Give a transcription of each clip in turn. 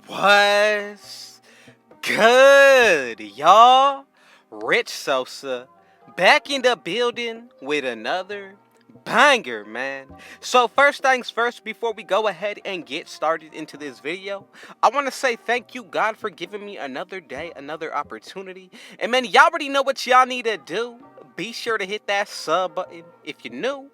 What's good, y'all? Rich Sosa back in the building with another banger, man. So first things first, before we go ahead and get started into this video, I want to say thank you, God, for giving me another day, another opportunity. And man, y'all already know what y'all need to do. Be sure to hit that sub button if you're new.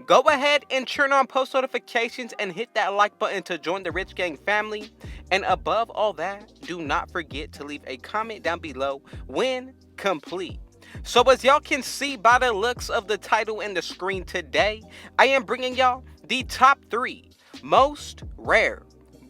Go ahead and turn on post notifications and hit that like button to join the Rich Gang family. And above all that, do not forget to leave a comment down below when complete. So as y'all can see by the looks of the title and the screen today, I am bringing y'all the top 3 most rare,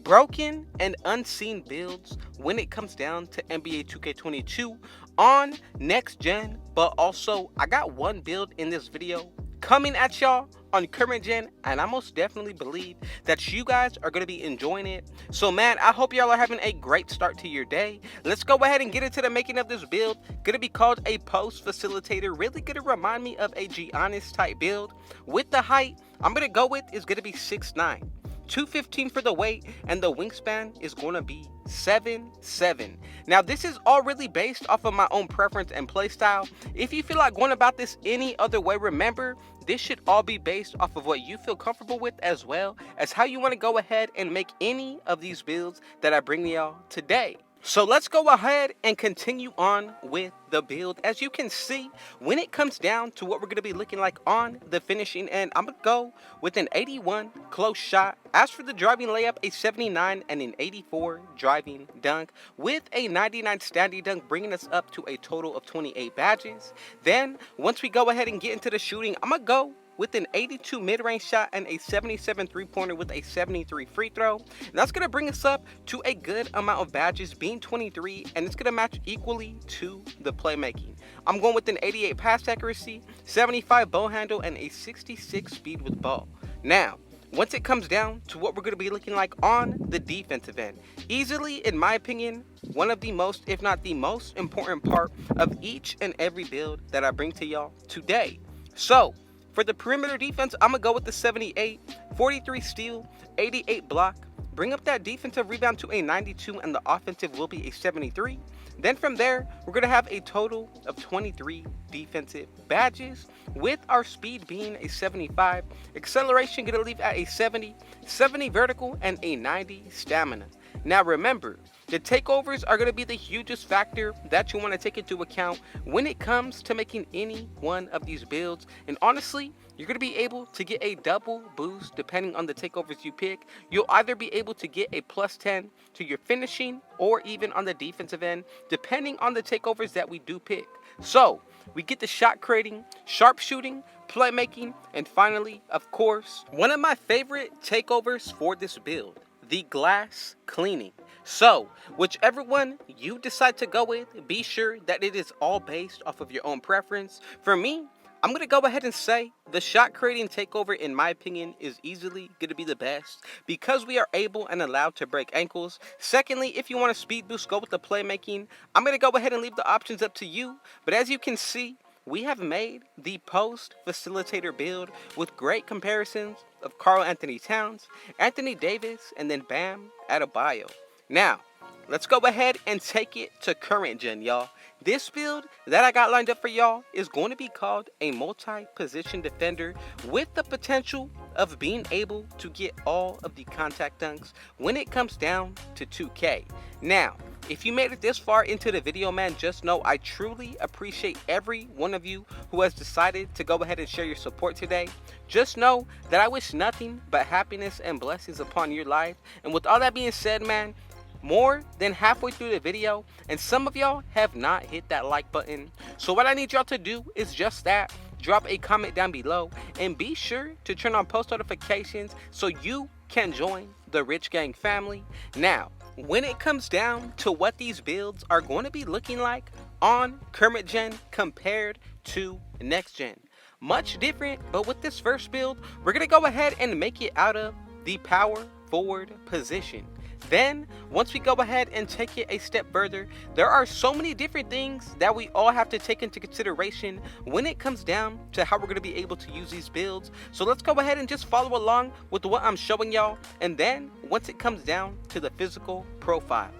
broken, and unseen builds when it comes down to NBA 2K22 on next gen. But also, I got one build in this video coming at y'all on current gen, and I most definitely believe that you guys are going to be enjoying it. So man, I hope y'all are having a great start to your day. Let's go ahead and get into the making of this build. Going to be called a post facilitator. Really going to remind me of a Giannis type build. With the height I'm going to go with is going to be 6'9", 215 for the weight, and the wingspan is going to be 7'7". Now this is all really based off of my own preference and playstyle. If you feel like going about this any other way, remember, this should all be based off of what you feel comfortable with, as well as how you want to go ahead and make any of these builds that I bring to y'all today. So let's go ahead and continue on with the build. As you can see, when it comes down to what we're going to be looking like on the finishing end, I'm going to go with an 81 close shot. As for the driving layup, a 79 and an 84 driving dunk with a 99 standing dunk, bringing us up to a total of 28 badges. Then once we go ahead and get into the shooting, I'm going to go with an 82 mid-range shot and a 77 three-pointer with a 73 free throw. And that's going to bring us up to a good amount of badges, being 23, and it's going to match equally to the playmaking. I'm going with an 88 pass accuracy, 75 ball handle, and a 66 speed with ball. Now, once it comes down to what we're going to be looking like on the defensive end, easily, in my opinion, one of the most, if not the most important part of each and every build that I bring to y'all today. So for the perimeter defense, I'm going to go with the 78, 43 steal, 88 block, bring up that defensive rebound to a 92, and the offensive will be a 73. Then from there, we're going to have a total of 23 defensive badges, with our speed being a 75, acceleration going to leave at a 70, 70 vertical, and a 90 stamina. Now remember, the takeovers are going to be the hugest factor that you want to take into account when it comes to making any one of these builds. And honestly, you're going to be able to get a double boost depending on the takeovers you pick. You'll either be able to get a plus 10 to your finishing, or even on the defensive end, depending on the takeovers that we do pick. So we get the shot creating, sharpshooting, playmaking, and finally, of course, one of my favorite takeovers for this build, the glass cleaning. So whichever one you decide to go with, be sure that it is all based off of your own preference. For me, I'm going to go ahead and say the shot creating takeover, in my opinion, is easily going to be the best because we are able and allowed to break ankles. Secondly, if you want a speed boost, go with the playmaking. I'm going to go ahead and leave the options up to you. But as you can see, we have made the post facilitator build with great comparisons of Karl Anthony Towns, Anthony Davis, and then Bam Adebayo. Now, let's go ahead and take it to current gen, y'all. This build that I got lined up for y'all is going to be called a multi-position defender, with the potential of being able to get all of the contact dunks when it comes down to 2K. Now, if you made it this far into the video, man, just know I truly appreciate every one of you who has decided to go ahead and share your support today. Just know that I wish nothing but happiness and blessings upon your life. And with all that being said, man, more than halfway through the video, and some of y'all have not hit that like button. So what I need y'all to do is just that. Drop a comment down below and be sure to turn on post notifications so you can join the Rich Gang family. Now, when it comes down to what these builds are going to be looking like on current gen compared to next gen, much different. But with this first build, we're going to go ahead and make it out of the power forward position. Then, once we go ahead and take it a step further, there are so many different things that we all have to take into consideration when it comes down to how we're going to be able to use these builds. So let's go ahead and just follow along with what I'm showing y'all. And then, once it comes down to the physical profile,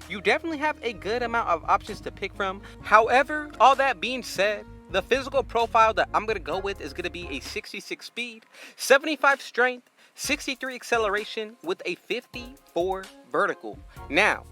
you definitely have a good amount of options to pick from. However, all that being said, the physical profile that I'm going to go with is going to be a 66 speed, 75 strength, 63 acceleration with a 54 vertical. Now,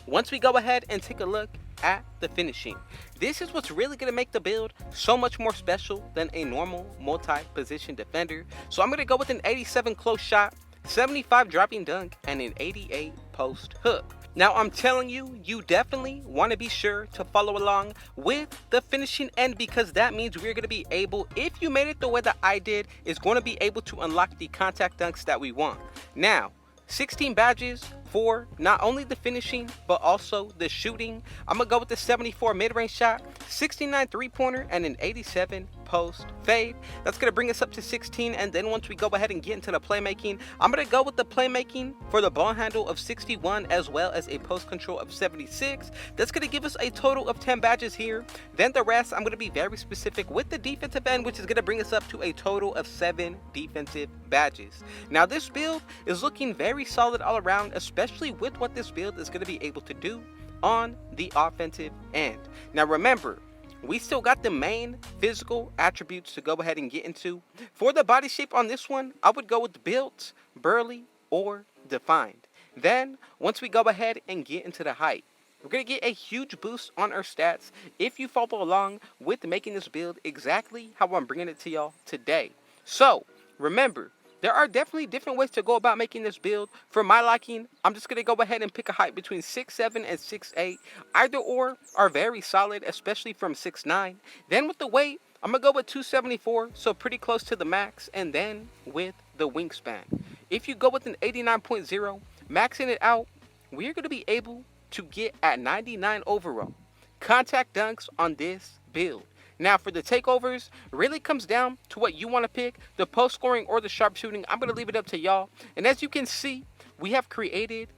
once we go ahead and take a look at the finishing, this is what's really going to make the build so much more special than a normal multi-position defender. So I'm going to go with an 87 close shot, 75 dropping dunk, and an 88 post hook. Now I'm telling you, you definitely want to be sure to follow along with the finishing end, because that means we're going to be able, if you made it the way that I did, is going to be able to unlock the contact dunks that we want. Now, 16 badges for not only the finishing, but also the shooting. I'm going to go with the 74 mid-range shot, 69 three-pointer, and an 87 post fade. That's going to bring us up to 16. And then once we go ahead and get into the playmaking, I'm going to go with the playmaking for the ball handle of 61, as well as a post control of 76. That's going to give us a total of 10 badges here. Then the rest, I'm going to be very specific with the defensive end, which is going to bring us up to a total of 7 defensive badges. Now this build is looking very solid all around, especially with what this build is going to be able to do on the offensive end. Now remember, we still got the main physical attributes to go ahead and get into. For the body shape on this one, I would go with built, burly, or defined. Then, once we go ahead and get into the height, we're going to get a huge boost on our stats if you follow along with making this build exactly how I'm bringing it to y'all today. So, remember, there are definitely different ways to go about making this build. For my liking, I'm just going to go ahead and pick a height between 6'7" and 6'8". Either or are very solid, especially from 6'9". Then with the weight, I'm going to go with 274, so pretty close to the max. And then with the wingspan, if you go with an 89.0, maxing it out, we're going to be able to get at 99 overall. Contact dunks on this build. Now for the takeovers, really comes down to what you want to pick, the post scoring or the sharpshooting. I'm going to leave it up to y'all. And as you can see, we have created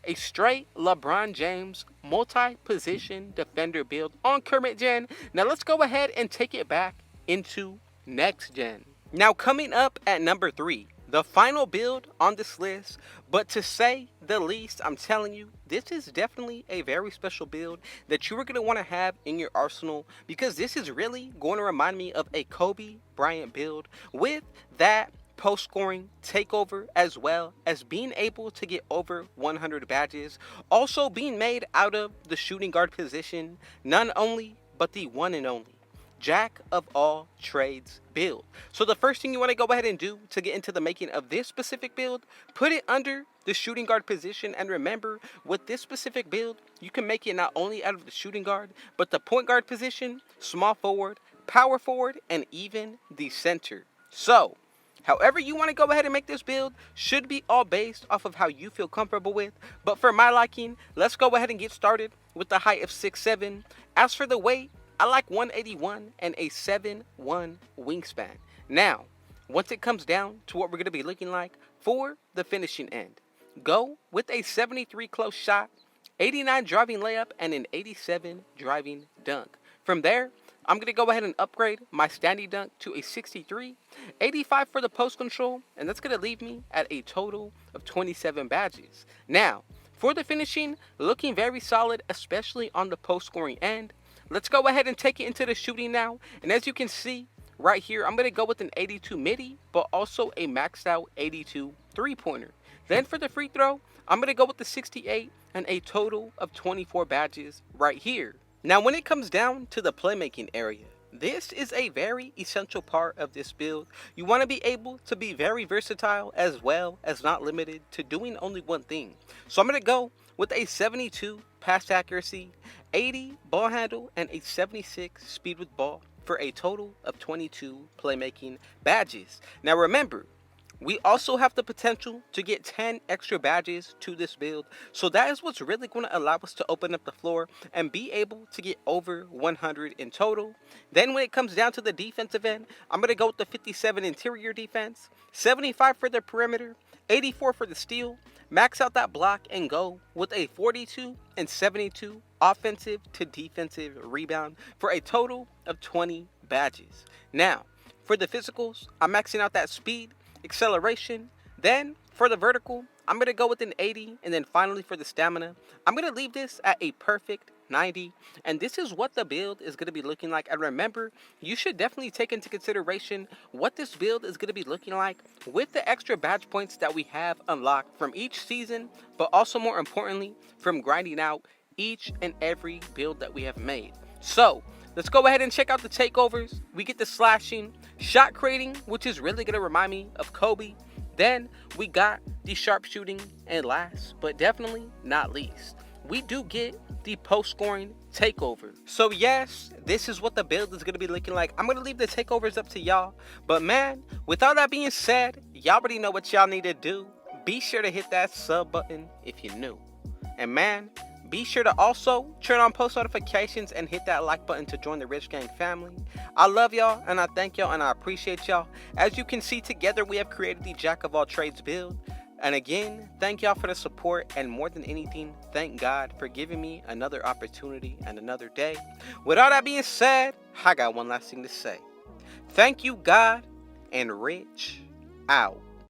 a straight LeBron James multi-position defender build on current gen. Now let's go ahead and take it back into next gen. Now coming up at number 3, the final build on this list, but to say the least, I'm telling you, this is definitely a very special build that you are going to want to have in your arsenal, because this is really going to remind me of a Kobe Bryant build with that post scoring takeover, as well as being able to get over 100 badges, also being made out of the shooting guard position, none only but the one and only Jack of all trades build. So the first thing you want to go ahead and do to get into the making of this specific build, put it under the shooting guard position. And remember, with this specific build, you can make it not only out of the shooting guard, but the point guard position, small forward, power forward, and even the center. So however you want to go ahead and make this build should be all based off of how you feel comfortable with. But for my liking, let's go ahead and get started with the height of 6'7". As for the weight, I like 181 and a 7'1" wingspan. Now, once it comes down to what we're going to be looking like for the finishing end, go with a 73 close shot, 89 driving layup, and an 87 driving dunk. From there, I'm going to go ahead and upgrade my standing dunk to a 63, 85 for the post control, and that's going to leave me at a total of 27 badges. Now, for the finishing, looking very solid, especially on the post scoring end. Let's go ahead and take it into the shooting now. And as you can see right here, I'm going to go with an 82 midi, but also a maxed out 82 three-pointer. Then for the free throw, I'm going to go with the 68 and a total of 24 badges right here. Now when it comes down to the playmaking area, this is a very essential part of this build. You want to be able to be very versatile, as well as not limited to doing only one thing. So I'm going to go with a 72 pass accuracy, 80 ball handle, and a 76 speed with ball for a total of 22 playmaking badges. Now remember, we also have the potential to get 10 extra badges to this build, so that is what's really going to allow us to open up the floor and be able to get over 100 in total. Then when it comes down to the defensive end, I'm going to go with the 57 interior defense, 75 for the perimeter, 84 for the steal, Max out that block and go with a 42 and 72 offensive to defensive rebound for a total of 20 badges. Now, for the physicals, I'm maxing out that speed, acceleration. Then, for the vertical, I'm going to go with an 80. And then finally, for the stamina, I'm going to leave this at a perfect 90. And this is what the build is going to be looking like. And remember, you should definitely take into consideration what this build is going to be looking like with the extra badge points that we have unlocked from each season, but also more importantly, from grinding out each and every build that we have made. So, let's go ahead and check out the takeovers. We get the slashing, shot creating, which is really going to remind me of Kobe. Then we got the sharpshooting, and last but definitely not least, we do get the post scoring takeover. So yes, this is what the build is going to be looking like. I'm going to leave the takeovers up to y'all. But man, with all that being said, y'all already know what y'all need to do. Be sure to hit that sub button if you're new. And man, be sure to also turn on post notifications and hit that like button to join the Rich Gang family. I love y'all and I thank y'all and I appreciate y'all. As you can see, together we have created the Jack of all trades build. And again, thank y'all for the support, and more than anything, thank God for giving me another opportunity and another day. With all that being said, I got one last thing to say. Thank you, God, and Rich out.